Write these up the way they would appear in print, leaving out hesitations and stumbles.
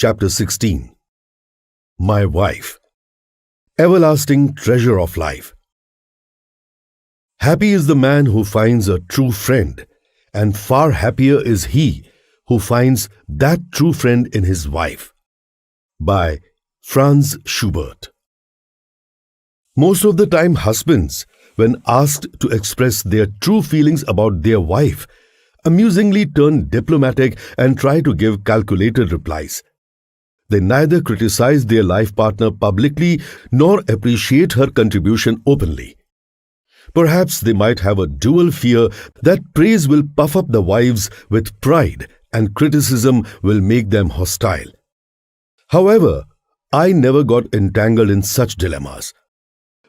Chapter 16. My Wife. Everlasting treasure of life. Happy is the man who finds a true friend, and far happier is he who finds that true friend in his wife. By Franz Schubert. Most of the time, husbands, when asked to express their true feelings about their wife, amusingly turn diplomatic and try to give calculated replies. They neither criticize their life partner publicly nor appreciate her contribution openly. Perhaps they might have a dual fear that praise will puff up the wives with pride and criticism will make them hostile. However, I never got entangled in such dilemmas.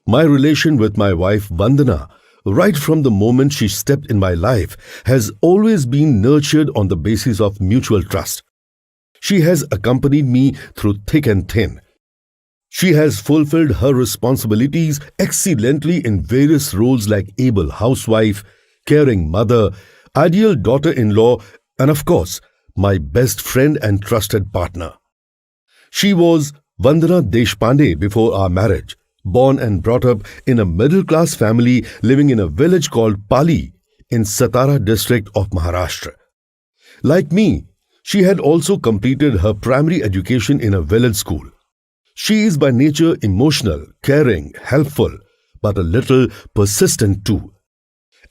My relation with my wife Vandana, right from the moment she stepped in my life, has always been nurtured on the basis of mutual trust. She has accompanied me through thick and thin. She has fulfilled her responsibilities excellently in various roles like able housewife, caring mother, ideal daughter-in-law, and of course, my best friend and trusted partner. She was Vandana Deshpande before our marriage, born and brought up in a middle-class family living in a village called Pali in Satara district of Maharashtra. Like me, she had also completed her primary education in a village school. She is by nature emotional, caring, helpful, but a little persistent too.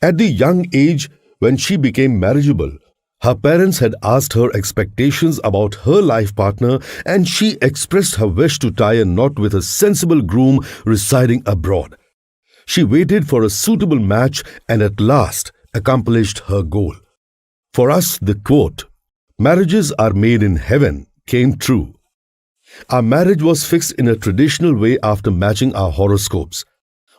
At the young age when she became marriageable, her parents had asked her expectations about her life partner, and she expressed her wish to tie a knot with a sensible groom residing abroad. She waited for a suitable match and at last accomplished her goal. For us, the quote, "Marriages are made in heaven," came true. Our marriage was fixed in a traditional way after matching our horoscopes.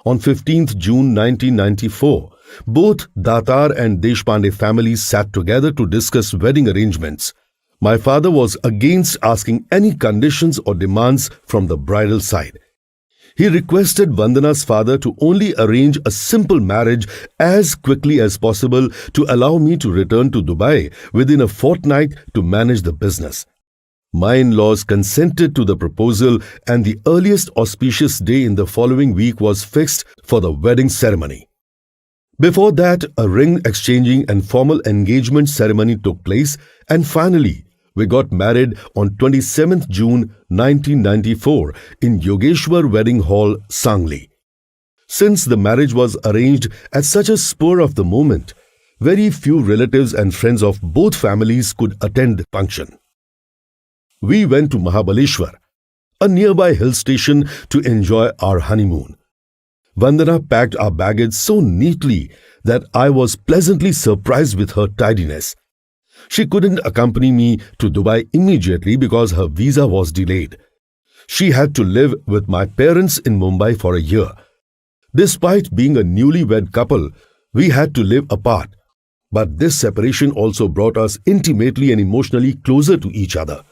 On 15th June 1994, both Datar and Deshpande families sat together to discuss wedding arrangements. My father was against asking any conditions or demands from the bridal side. He requested Vandana's father to only arrange a simple marriage as quickly as possible to allow me to return to Dubai within a fortnight to manage the business. My in-laws consented to the proposal, and the earliest auspicious day in the following week was fixed for the wedding ceremony. Before that, a ring exchanging and formal engagement ceremony took place, and finally, we got married on 27th June 1994 in Yogeshwar Wedding Hall, Sangli. Since the marriage was arranged at such a spur of the moment, very few relatives and friends of both families could attend the function. We went to Mahabaleshwar, a nearby hill station, to enjoy our honeymoon. Vandana packed our baggage so neatly that I was pleasantly surprised with her tidiness. She couldn't accompany me to Dubai immediately because her visa was delayed. She had to live with my parents in Mumbai for a year. Despite being a newlywed couple, we had to live apart. But this separation also brought us intimately and emotionally closer to each other.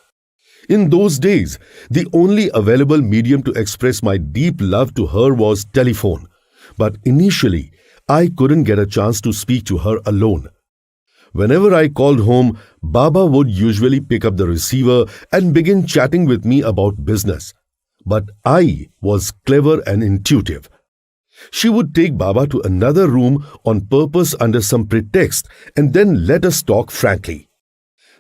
In those days, the only available medium to express my deep love to her was telephone. But initially, I couldn't get a chance to speak to her alone. Whenever I called home, Baba would usually pick up the receiver and begin chatting with me about business. But I was clever and intuitive. She would take Baba to another room on purpose under some pretext and then let us talk frankly.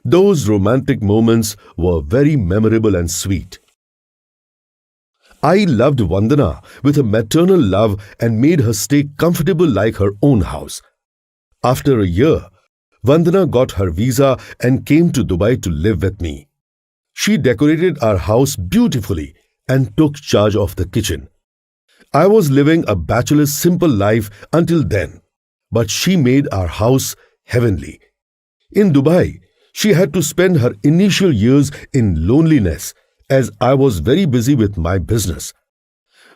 Those romantic moments were very memorable and sweet. I loved Vandana with a maternal love and made her stay comfortable like her own house. After a year, Vandana got her visa and came to Dubai to live with me. She decorated our house beautifully and took charge of the kitchen. I was living a bachelor's simple life until then, but she made our house heavenly. In Dubai, she had to spend her initial years in loneliness as I was very busy with my business.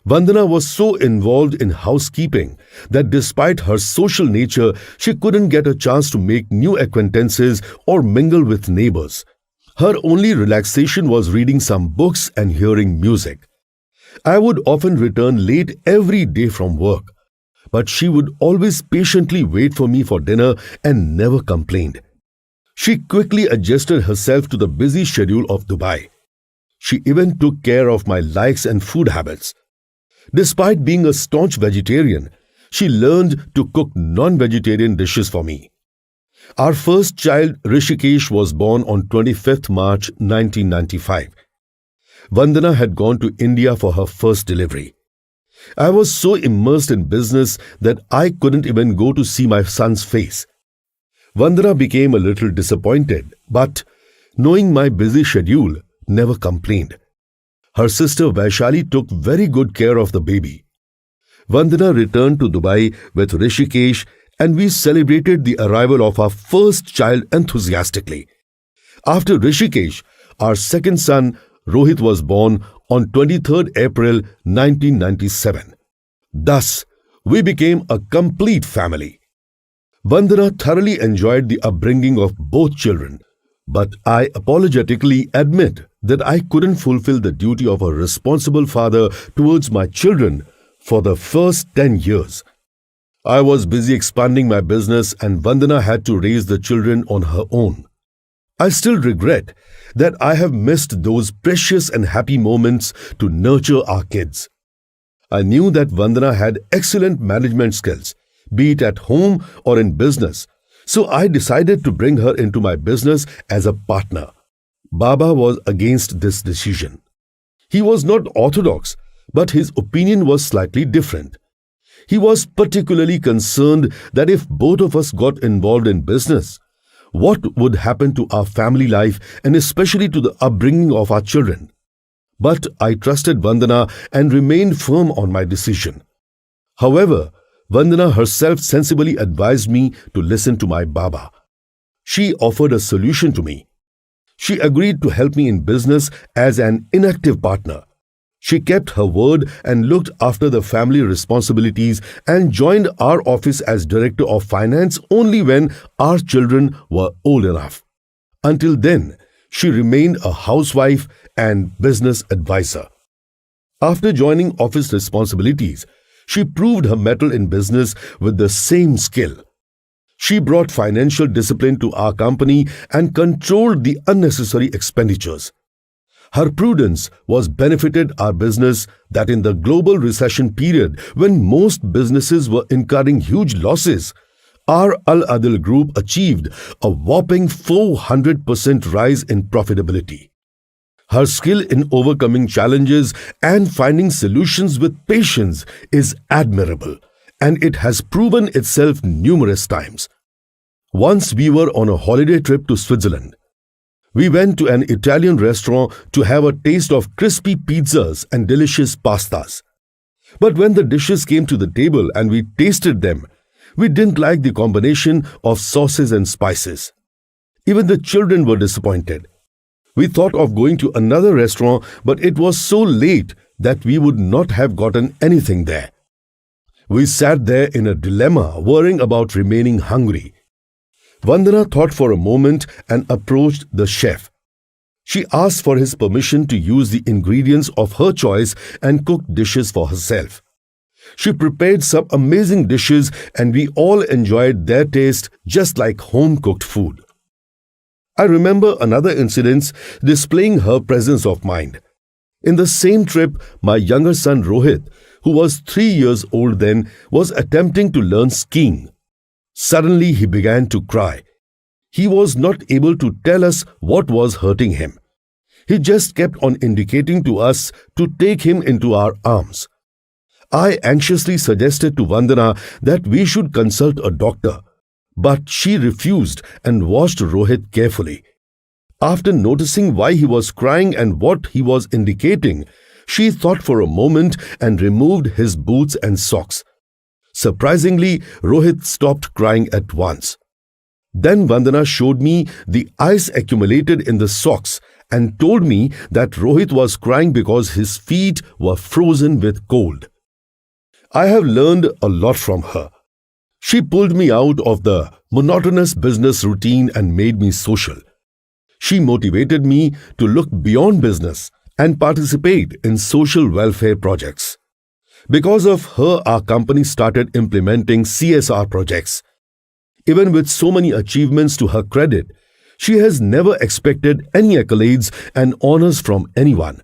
Vandana was so involved in housekeeping that despite her social nature, she couldn't get a chance to make new acquaintances or mingle with neighbors. Her only relaxation was reading some books and hearing music. I would often return late every day from work, but she would always patiently wait for me for dinner and never complained. She quickly adjusted herself to the busy schedule of Dubai. She even took care of my likes and food habits. Despite being a staunch vegetarian, she learned to cook non-vegetarian dishes for me. Our first child, Rishikesh, was born on 25th March 1995. Vandana had gone to India for her first delivery. I was so immersed in business that I couldn't even go to see my son's face. Vandana became a little disappointed, but knowing my busy schedule, never complained. Her sister Vaishali took very good care of the baby. Vandana returned to Dubai with Rishikesh and we celebrated the arrival of our first child enthusiastically. After Rishikesh, our second son Rohit was born on 23rd April 1997. Thus, we became a complete family. Vandana thoroughly enjoyed the upbringing of both children, but I apologetically admit that I couldn't fulfill the duty of a responsible father towards my children for the first 10 years. I was busy expanding my business and Vandana had to raise the children on her own. I still regret that I have missed those precious and happy moments to nurture our kids. I knew that Vandana had excellent management skills, be it at home or in business, so I decided to bring her into my business as a partner. Baba was against this decision. He was not orthodox, but his opinion was slightly different. He was particularly concerned that if both of us got involved in business, what would happen to our family life and especially to the upbringing of our children. But I trusted Vandana and remained firm on my decision. However, Vandana herself sensibly advised me to listen to my Baba. She offered a solution to me. She agreed to help me in business as an inactive partner. She kept her word and looked after the family responsibilities and joined our office as Director of Finance only when our children were old enough. Until then, she remained a housewife and business advisor. After joining office responsibilities, she proved her mettle in business with the same skill. She brought financial discipline to our company and controlled the unnecessary expenditures. Her prudence was benefited our business that in the global recession period when most businesses were incurring huge losses, our Al Adil Group achieved a whopping 400% rise in profitability. Her skill in overcoming challenges and finding solutions with patience is admirable, and it has proven itself numerous times. Once we were on a holiday trip to Switzerland. We went to an Italian restaurant to have a taste of crispy pizzas and delicious pastas. But when the dishes came to the table and we tasted them, we didn't like the combination of sauces and spices. Even the children were disappointed. We thought of going to another restaurant, but it was so late that we would not have gotten anything there. We sat there in a dilemma, worrying about remaining hungry. Vandana thought for a moment and approached the chef. She asked for his permission to use the ingredients of her choice and cook dishes for herself. She prepared some amazing dishes and we all enjoyed their taste just like home-cooked food. I remember another incident displaying her presence of mind. In the same trip, my younger son Rohit, who was 3 years old then, was attempting to learn skiing. Suddenly he began to cry. He was not able to tell us what was hurting him. He just kept on indicating to us to take him into our arms. I anxiously suggested to Vandana that we should consult a doctor, but she refused and watched Rohit carefully. After noticing why he was crying and what he was indicating, she thought for a moment and removed his boots and socks. Surprisingly, Rohit stopped crying at once. Then Vandana showed me the ice accumulated in the socks and told me that Rohit was crying because his feet were frozen with cold. I have learned a lot from her. She pulled me out of the monotonous business routine and made me social. She motivated me to look beyond business and participate in social welfare projects. Because of her, our company started implementing CSR projects. Even with so many achievements to her credit, She has never expected any accolades and honors from anyone.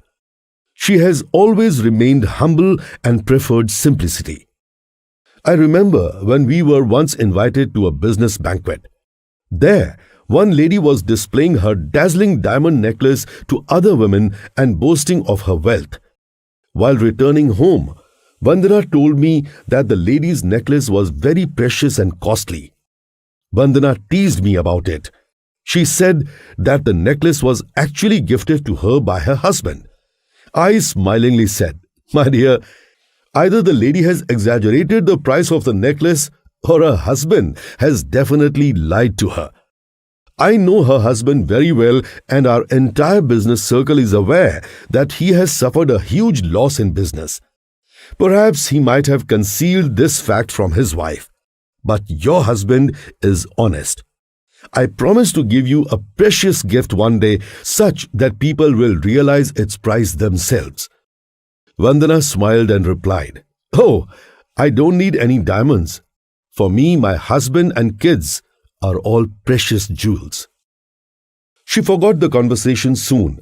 She has always remained humble and preferred simplicity. I remember when we were once invited to a business banquet. There, one lady was displaying her dazzling diamond necklace to other women and boasting of her wealth. While returning home, Vandana told me that the lady's necklace was very precious and costly. Vandana teased me about it. She said that the necklace was actually gifted to her by her husband. I smilingly said, "My dear, either the lady has exaggerated the price of the necklace or her husband has definitely lied to her. I know her husband very well, and our entire business circle is aware that he has suffered a huge loss in business. Perhaps he might have concealed this fact from his wife. But your husband is honest. I promise to give you a precious gift one day, such that people will realize its price themselves." Vandana smiled and replied, "Oh, I don't need any diamonds. For me, my husband and kids are all precious jewels." She forgot the conversation soon,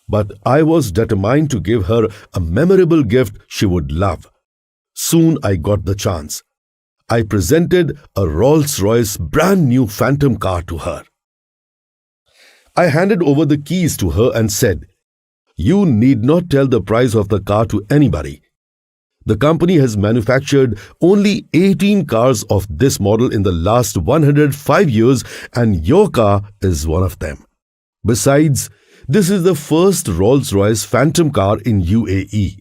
but I was determined to give her a memorable gift she would love. Soon I got the chance. I presented a Rolls-Royce brand new phantom car to her. I handed over the keys to her and said, "You need not tell the price of the car to anybody. The company has manufactured only 18 cars of this model in the last 105 years, and your car is one of them. Besides, this is the first Rolls-Royce Phantom car in UAE.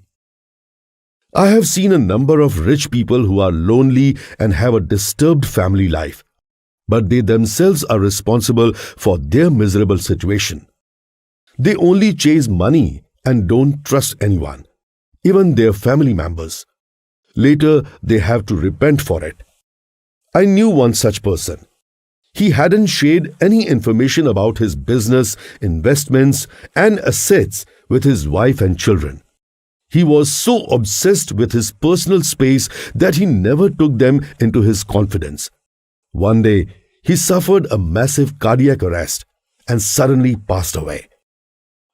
I have seen a number of rich people who are lonely and have a disturbed family life, but they themselves are responsible for their miserable situation. They only chase money and don't trust anyone, even their family members. Later, they have to repent for it. I knew one such person. He hadn't shared any information about his business, investments, and assets with his wife and children. He was so obsessed with his personal space that he never took them into his confidence. One day, he suffered a massive cardiac arrest and suddenly passed away.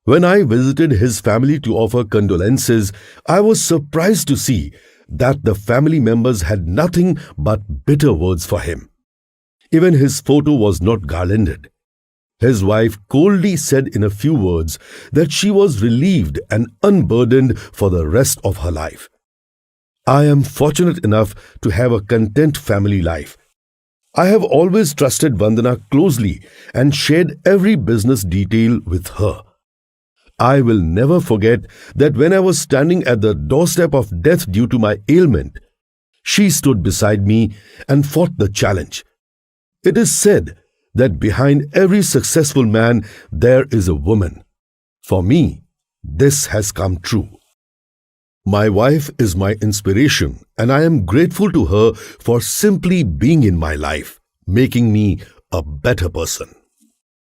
When I visited his family to offer condolences, I was surprised to see that the family members had nothing but bitter words for him. Even his photo was not garlanded. His wife coldly said in a few words that she was relieved and unburdened for the rest of her life. I am fortunate enough to have a content family life. I have always trusted Vandana closely and shared every business detail with her. I will never forget that when I was standing at the doorstep of death due to my ailment, she stood beside me and fought the challenge. It is said that behind every successful man there is a woman. For me, this has come true. My wife is my inspiration, and I am grateful to her for simply being in my life, making me a better person.